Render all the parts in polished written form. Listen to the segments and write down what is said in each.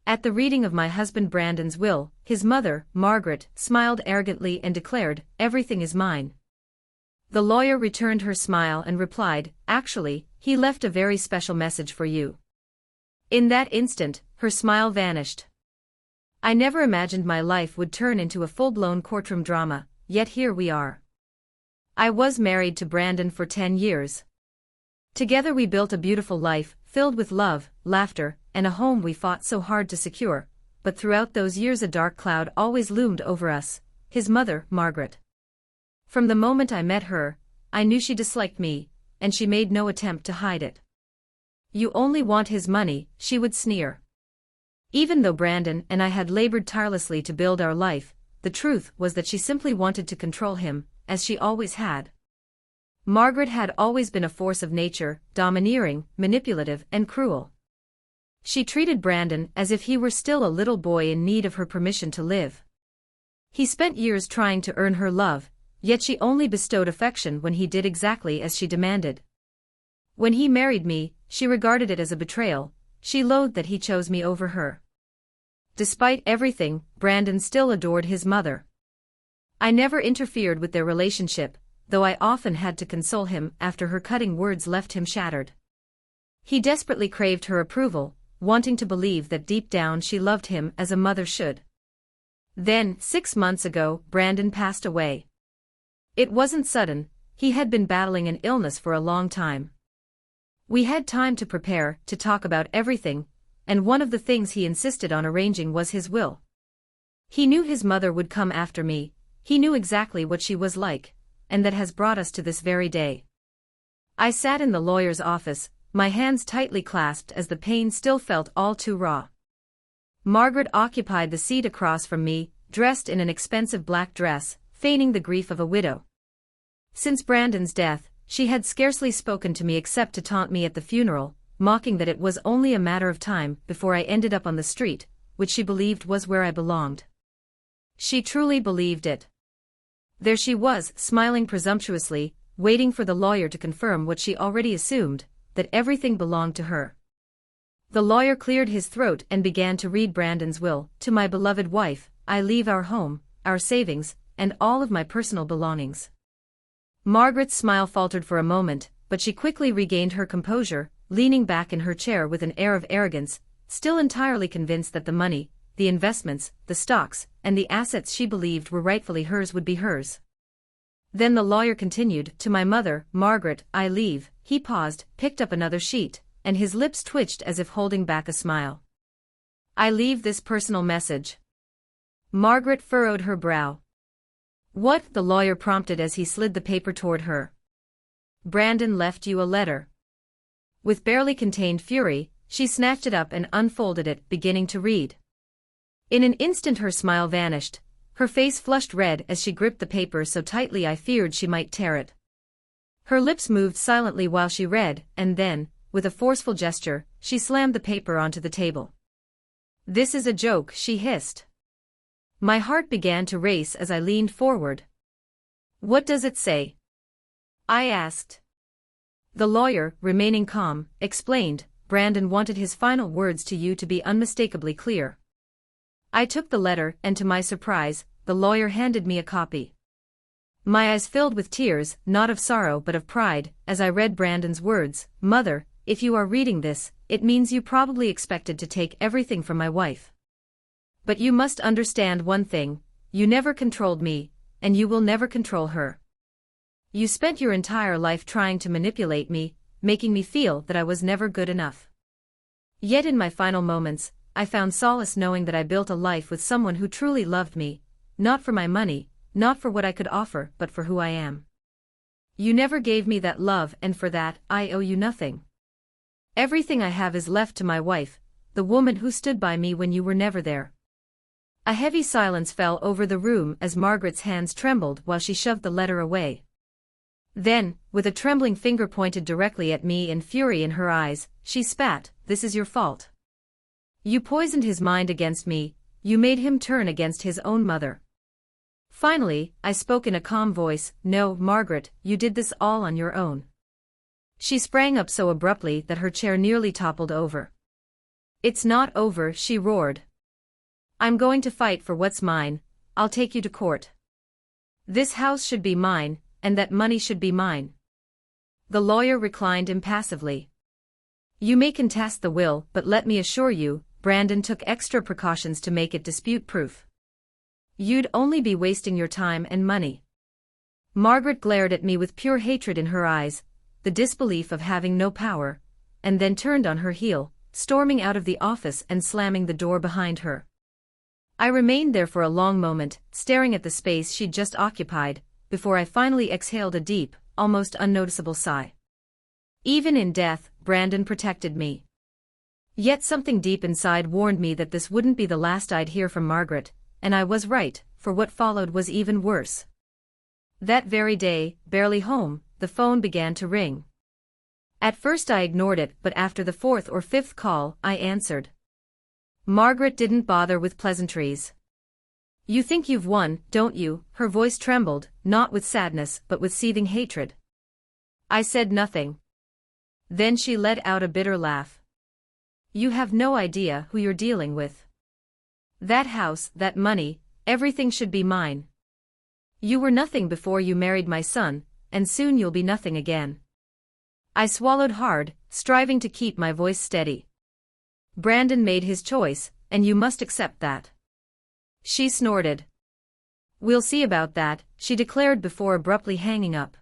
At the reading of my husband Brandon's will, his mother, Margaret, smiled arrogantly and declared, "Everything is mine." The lawyer returned her smile and replied, "Actually, he left a very special message for you." In that instant, her smile vanished. I never imagined my life would turn into a full-blown courtroom drama, yet here we are. I was married to Brandon for 10 years. Together we built a beautiful life, filled with love, laughter, and a home we fought so hard to secure, but throughout those years a dark cloud always loomed over us, his mother, Margaret. From the moment I met her, I knew she disliked me, and she made no attempt to hide it. "You only want his money," she would sneer. Even though Brandon and I had labored tirelessly to build our life, the truth was that she simply wanted to control him, as she always had. Margaret had always been a force of nature, domineering, manipulative, and cruel. She treated Brandon as if he were still a little boy in need of her permission to live. He spent years trying to earn her love, yet she only bestowed affection when he did exactly as she demanded. When he married me, she regarded it as a betrayal. She loathed that he chose me over her. Despite everything, Brandon still adored his mother. I never interfered with their relationship, though I often had to console him after her cutting words left him shattered. He desperately craved her approval, wanting to believe that deep down she loved him as a mother should. Then, 6 months ago, Brandon passed away. It wasn't sudden, he had been battling an illness for a long time. We had time to prepare, to talk about everything, and one of the things he insisted on arranging was his will. He knew his mother would come after me, he knew exactly what she was like, and that has brought us to this very day. I sat in the lawyer's office, my hands tightly clasped as the pain still felt all too raw. Margaret occupied the seat across from me, dressed in an expensive black dress, feigning the grief of a widow. Since Brandon's death, she had scarcely spoken to me except to taunt me at the funeral, mocking that it was only a matter of time before I ended up on the street, which she believed was where I belonged. She truly believed it. There she was, smiling presumptuously, waiting for the lawyer to confirm what she already assumed, that everything belonged to her. The lawyer cleared his throat and began to read Brandon's will. "To my beloved wife, I leave our home, our savings, and all of my personal belongings." Margaret's smile faltered for a moment, but she quickly regained her composure, leaning back in her chair with an air of arrogance, still entirely convinced that the money, the investments, the stocks, and the assets she believed were rightfully hers would be hers. Then the lawyer continued, "To my mother, Margaret, I leave." He paused, picked up another sheet, and his lips twitched as if holding back a smile. "I leave this personal message." Margaret furrowed her brow. "What?" the lawyer prompted as he slid the paper toward her. "Brandon left you a letter." With barely contained fury, she snatched it up and unfolded it, beginning to read. In an instant her smile vanished, her face flushed red as she gripped the paper so tightly I feared she might tear it. Her lips moved silently while she read, and then, with a forceful gesture, she slammed the paper onto the table. "This is a joke," she hissed. My heart began to race as I leaned forward. "What does it say?" I asked. The lawyer, remaining calm, explained, "Brandon wanted his final words to you to be unmistakably clear." I took the letter, and to my surprise, the lawyer handed me a copy. My eyes filled with tears, not of sorrow but of pride, as I read Brandon's words. "Mother, if you are reading this, it means you probably expected to take everything from my wife. But you must understand one thing, you never controlled me, and you will never control her. You spent your entire life trying to manipulate me, making me feel that I was never good enough. Yet in my final moments, I found solace knowing that I built a life with someone who truly loved me, not for my money, not for what I could offer, but for who I am. You never gave me that love, and for that, I owe you nothing. Everything I have is left to my wife, the woman who stood by me when you were never there." A heavy silence fell over the room as Margaret's hands trembled while she shoved the letter away. Then, with a trembling finger pointed directly at me and fury in her eyes, she spat, "This is your fault. You poisoned his mind against me, you made him turn against his own mother." Finally, I spoke in a calm voice, "No, Margaret, you did this all on your own." She sprang up so abruptly that her chair nearly toppled over. It's not over, she roared. I'm going to fight for what's mine. I'll take you to court. This house should be mine, and that money should be mine. The lawyer reclined impassively. You may contest the will, but let me assure you, Brandon took extra precautions to make it dispute-proof. You'd only be wasting your time and money. Margaret glared at me with pure hatred in her eyes, the disbelief of having no power, and then turned on her heel, storming out of the office and slamming the door behind her. I remained there for a long moment, staring at the space she'd just occupied, before I finally exhaled a deep, almost unnoticeable sigh. Even in death, Brandon protected me. Yet something deep inside warned me that this wouldn't be the last I'd hear from Margaret, and I was right, for what followed was even worse. That very day, barely home, the phone began to ring. At first I ignored it, but after the fourth or fifth call, I answered. Margaret didn't bother with pleasantries. You think you've won, don't you? Her voice trembled, not with sadness but with seething hatred. I said nothing. Then she let out a bitter laugh. You have no idea who you're dealing with. That house, that money, everything should be mine. You were nothing before you married my son, and soon you'll be nothing again. I swallowed hard, striving to keep my voice steady. Brandon made his choice, and you must accept that. She snorted. We'll see about that, she declared before abruptly hanging up.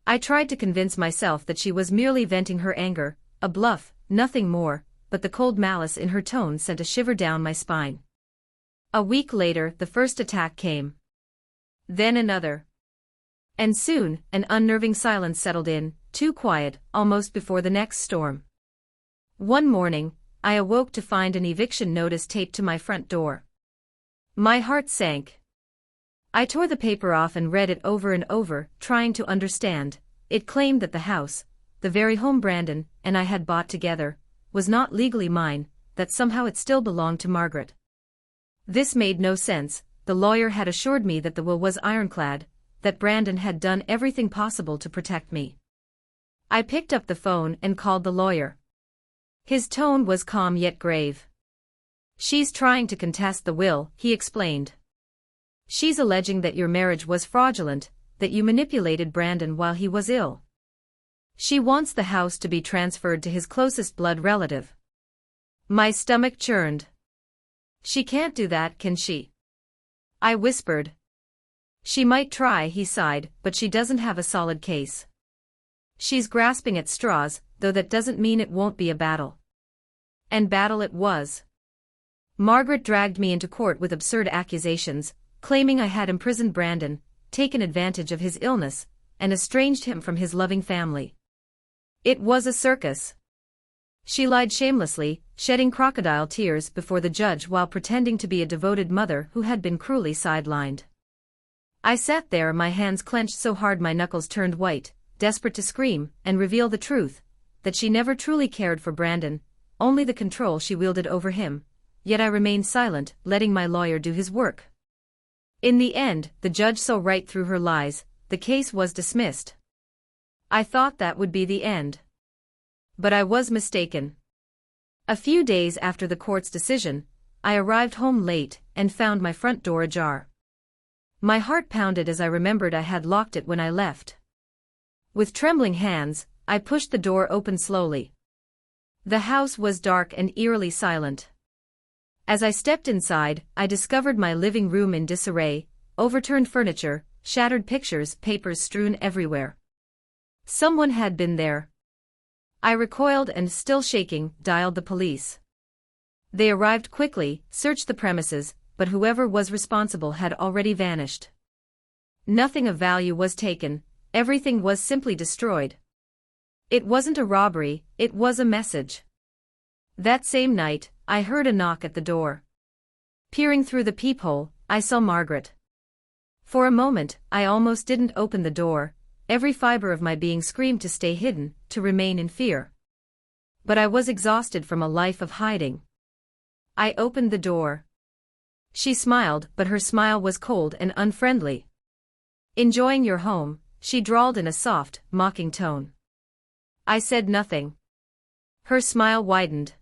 I tried to convince myself that she was merely venting her anger, a bluff, nothing more, but the cold malice in her tone sent a shiver down my spine. A week later, the first attack came. Then another. And soon, an unnerving silence settled in, too quiet, almost before the next storm. One morning, I awoke to find an eviction notice taped to my front door. My heart sank. I tore the paper off and read it over and over, trying to understand. It claimed that the house, the very home Brandon and I had bought together, was not legally mine, that somehow it still belonged to Margaret. This made no sense. The lawyer had assured me that the will was ironclad, that Brandon had done everything possible to protect me. I picked up the phone and called the lawyer. His tone was calm yet grave. She's trying to contest the will, he explained. She's alleging that your marriage was fraudulent, that you manipulated Brandon while he was ill. She wants the house to be transferred to his closest blood relative. My stomach churned. She can't do that, can she? I whispered. She might try, he sighed, but she doesn't have a solid case. She's grasping at straws, though that doesn't mean it won't be a battle. And battle it was. Margaret dragged me into court with absurd accusations, claiming I had imprisoned Brandon, taken advantage of his illness, and estranged him from his loving family. It was a circus. She lied shamelessly, shedding crocodile tears before the judge while pretending to be a devoted mother who had been cruelly sidelined. I sat there, my hands clenched so hard my knuckles turned white, desperate to scream and reveal the truth, that she never truly cared for Brandon, only the control she wielded over him, yet I remained silent, letting my lawyer do his work. In the end, the judge saw right through her lies, the case was dismissed. I thought that would be the end. But I was mistaken. A few days after the court's decision, I arrived home late and found my front door ajar. My heart pounded as I remembered I had locked it when I left. With trembling hands, I pushed the door open slowly. The house was dark and eerily silent. As I stepped inside, I discovered my living room in disarray, overturned furniture, shattered pictures, papers strewn everywhere. Someone had been there. I recoiled and, still shaking, dialed the police. They arrived quickly, searched the premises, but whoever was responsible had already vanished. Nothing of value was taken, everything was simply destroyed. It wasn't a robbery, it was a message. That same night, I heard a knock at the door. Peering through the peephole, I saw Margaret. For a moment, I almost didn't open the door. Every fiber of my being screamed to stay hidden, to remain in fear. But I was exhausted from a life of hiding. I opened the door. She smiled, but her smile was cold and unfriendly. Enjoying your home, she drawled in a soft, mocking tone. I said nothing. Her smile widened.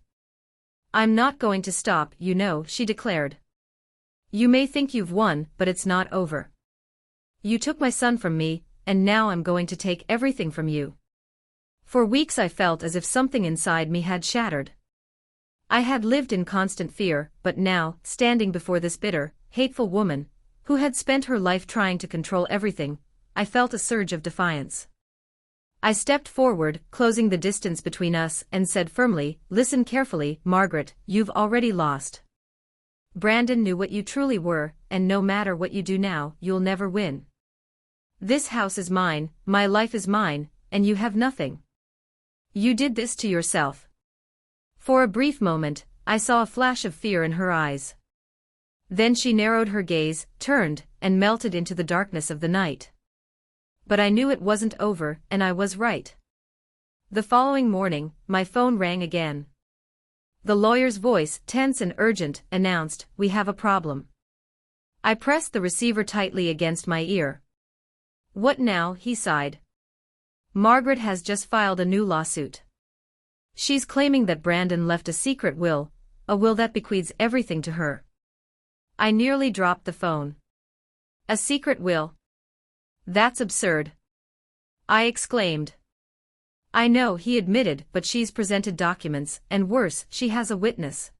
I'm not going to stop, you know, she declared. You may think you've won, but it's not over. You took my son from me, and now I'm going to take everything from you. For weeks I felt as if something inside me had shattered. I had lived in constant fear, but now, standing before this bitter, hateful woman, who had spent her life trying to control everything, I felt a surge of defiance. I stepped forward, closing the distance between us, and said firmly, "Listen carefully, Margaret, you've already lost. Brandon knew what you truly were, and no matter what you do now, you'll never win. This house is mine, my life is mine, and you have nothing. You did this to yourself." For a brief moment, I saw a flash of fear in her eyes. Then she narrowed her gaze, turned, and melted into the darkness of the night. But I knew it wasn't over, and I was right. The following morning, my phone rang again. The lawyer's voice, tense and urgent, announced, "We have a problem." I pressed the receiver tightly against my ear. "What now?" he sighed. "Margaret has just filed a new lawsuit. She's claiming that Brandon left a secret will, a will that bequeaths everything to her." I nearly dropped the phone. "A secret will? That's absurd," I exclaimed. "I know," he admitted, "but she's presented documents, and worse, she has a witness."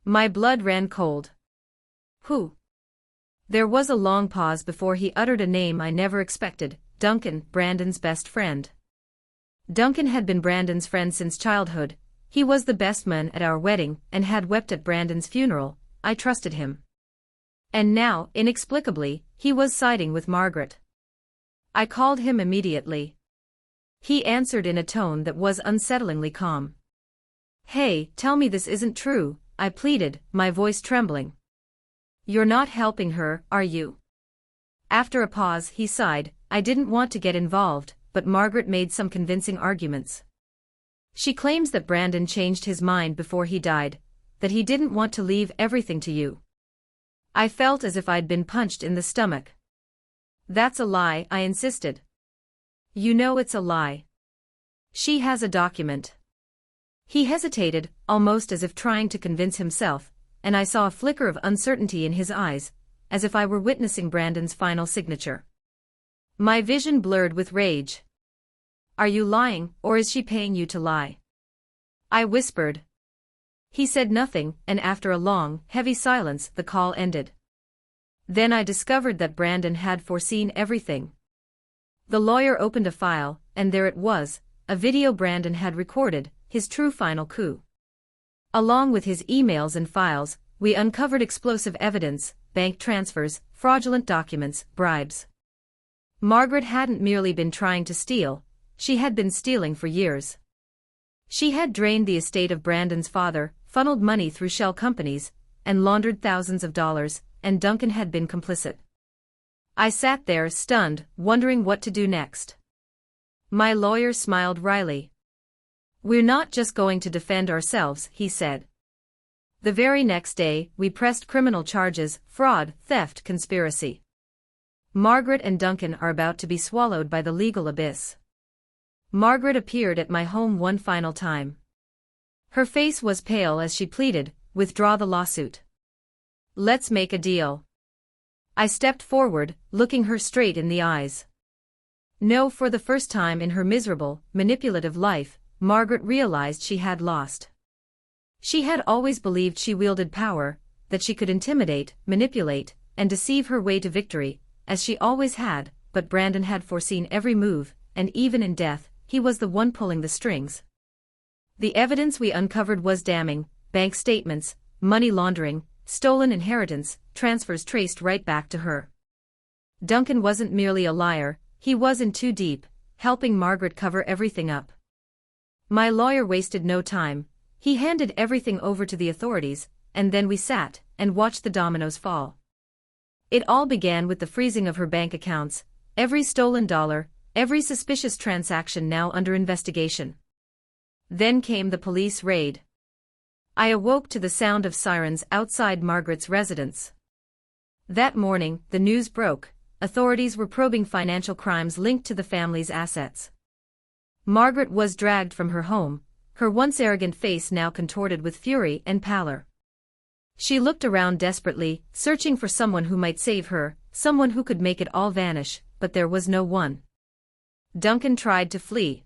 My blood ran cold. "Who?" There was a long pause before he uttered a name I never expected, Duncan, Brandon's best friend. Duncan had been Brandon's friend since childhood. He was the best man at our wedding and had wept at Brandon's funeral. I trusted him. And now, inexplicably, he was siding with Margaret. I called him immediately. He answered in a tone that was unsettlingly calm. "Hey, tell me this isn't true," I pleaded, my voice trembling. "You're not helping her, are you?" After a pause, he sighed. "I didn't want to get involved, but Margaret made some convincing arguments. She claims that Brandon changed his mind before he died, that he didn't want to leave everything to you." I felt as if I'd been punched in the stomach. "That's a lie," I insisted. "You know it's a lie. She has a document." He hesitated, almost as if trying to convince himself, and I saw a flicker of uncertainty in his eyes, as if I were witnessing Brandon's final signature. My vision blurred with rage. "Are you lying, or is she paying you to lie?" I whispered. He said nothing, and after a long, heavy silence, the call ended. Then I discovered that Brandon had foreseen everything. The lawyer opened a file, and there it was, a video Brandon had recorded, his true final coup. Along with his emails and files, we uncovered explosive evidence, bank transfers, fraudulent documents, bribes. Margaret hadn't merely been trying to steal, she had been stealing for years. She had drained the estate of Brandon's father, funneled money through shell companies, and laundered thousands of dollars, and Duncan had been complicit. I sat there, stunned, wondering what to do next. My lawyer smiled wryly. "We're not just going to defend ourselves," he said. The very next day, we pressed criminal charges, fraud, theft, conspiracy. Margaret and Duncan are about to be swallowed by the legal abyss. Margaret appeared at my home one final time. Her face was pale as she pleaded, "Withdraw the lawsuit. Let's make a deal." I stepped forward, looking her straight in the eyes. No, for the first time in her miserable, manipulative life, Margaret realized she had lost. She had always believed she wielded power, that she could intimidate, manipulate, and deceive her way to victory, as she always had, but Brandon had foreseen every move, and even in death, he was the one pulling the strings. The evidence we uncovered was damning: bank statements, money laundering, stolen inheritance, transfers traced right back to her. Duncan wasn't merely a liar, he was in too deep, helping Margaret cover everything up. My lawyer wasted no time. He handed everything over to the authorities, and then we sat and watched the dominoes fall. It all began with the freezing of her bank accounts, every stolen dollar, every suspicious transaction now under investigation. Then came the police raid. I awoke to the sound of sirens outside Margaret's residence. That morning, the news broke: authorities were probing financial crimes linked to the family's assets. Margaret was dragged from her home, her once arrogant face now contorted with fury and pallor. She looked around desperately, searching for someone who might save her, someone who could make it all vanish, but there was no one. Duncan tried to flee.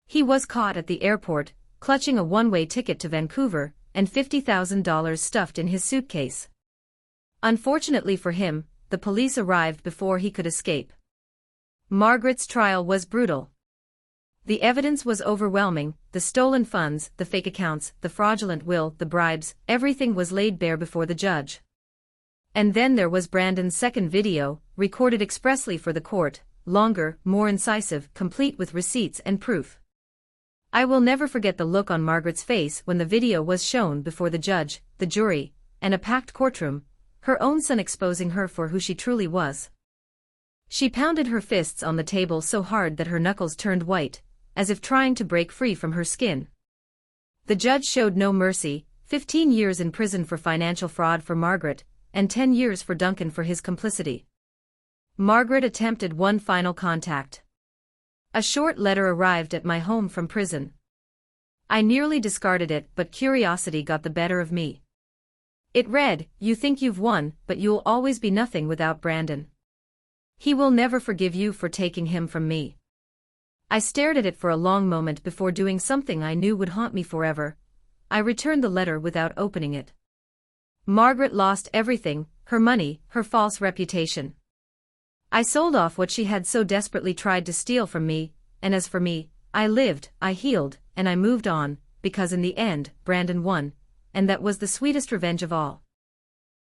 He was caught at the airport, clutching a one-way ticket to Vancouver, and $50,000 stuffed in his suitcase. Unfortunately for him, the police arrived before he could escape. Margaret's trial was brutal. The evidence was overwhelming: the stolen funds, the fake accounts, the fraudulent will, the bribes, everything was laid bare before the judge. And then there was Brandon's second video, recorded expressly for the court, longer, more incisive, complete with receipts and proof. I will never forget the look on Margaret's face when the video was shown before the judge, the jury, and a packed courtroom, her own son exposing her for who she truly was. She pounded her fists on the table so hard that her knuckles turned white, as if trying to break free from her skin. The judge showed no mercy: 15 years in prison for financial fraud for Margaret, and 10 years for Duncan for his complicity. Margaret attempted one final contact. A short letter arrived at my home from prison. I nearly discarded it, but curiosity got the better of me. It read, "You think you've won, but you'll always be nothing without Brandon. He will never forgive you for taking him from me." I stared at it for a long moment before doing something I knew would haunt me forever. I returned the letter without opening it. Margaret lost everything: her money, her false reputation. I sold off what she had so desperately tried to steal from me, and as for me, I lived, I healed, and I moved on, because in the end, Brandon won, and that was the sweetest revenge of all.